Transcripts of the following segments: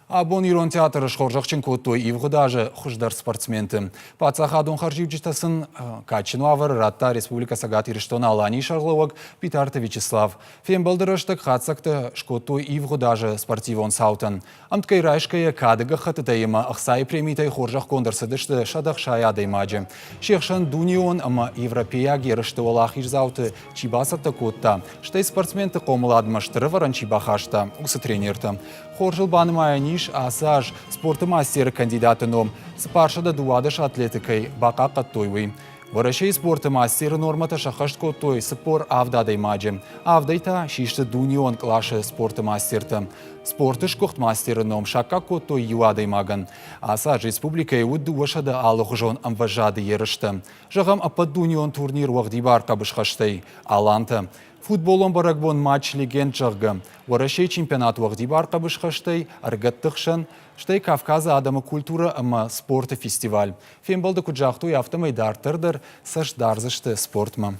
Абон Ирон театры шхоржақчын көттой ивғыдажы құждар спортсменті. Пацахадон харживчитасын качыну авыр Ратта Республика Сагат Ириштона Алани Шарловак Питарта Вячеслав. Фем балдырыштық қатсақты шкөттой ивғыдажы спортивон саутын. Амткай райшкая кадыға хатытайыма ақсай премитай хоржақ кондырсыдышты шадақ шаядай мажы. Шехшан дунион ама Европея герышты олақ ирзауты чибасатты көтта. Штай спортсменті қомыладмаштыры варан чибахашта, ұсы тренерті. Хоржыл банымая ниш асаж спорты мастері кандидаты ном. Спаршада дуадыш атлетикой бақа қаттойвы. Варашей спорты мастері нормата шахашт көттой спор авдадай маджы. Авдайта шишті дунион клашы спорты мастерті. Спорты шкохт мастері ном шака көттой юадай маган. Асаж республика еуд дуашада алығы жон амважады ерішті. Жағам апад дунион турнир уағдибар қабышқаштай. Аланты. Футболон барагбон матч легенд жағғы. Варашей чемпионат уағди бар қабышқаштай, аргаттықшын, штай Кавказа адамы культура ама спорты фестиваль. Фембалды күджақту яфтымай дартырдыр, саш дарзышты спортма.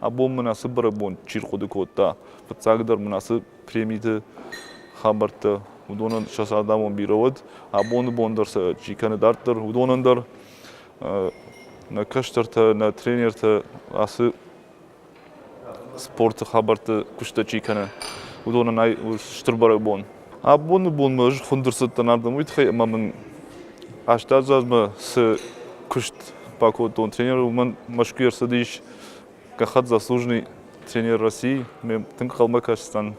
Абон мұнасы барагбон чирқуды көтта. Пыцағдар мұнасы премиді хабарты. Удонын шас адамын бировод. Абоны бондарса чиканы дарттыр. Удонындар на каштарты, на тренерті асы спорты хабарты күшті чиканы. Удонын ай штырбары бон. Абоны болмыш хундырсыттан ардым. Үйтхай мамын аштар жазмы сы күшт пакотон тренер. Уман Машкуер Садыш кахат заслуженный тренер России. Мен тынк қалма Казахстан.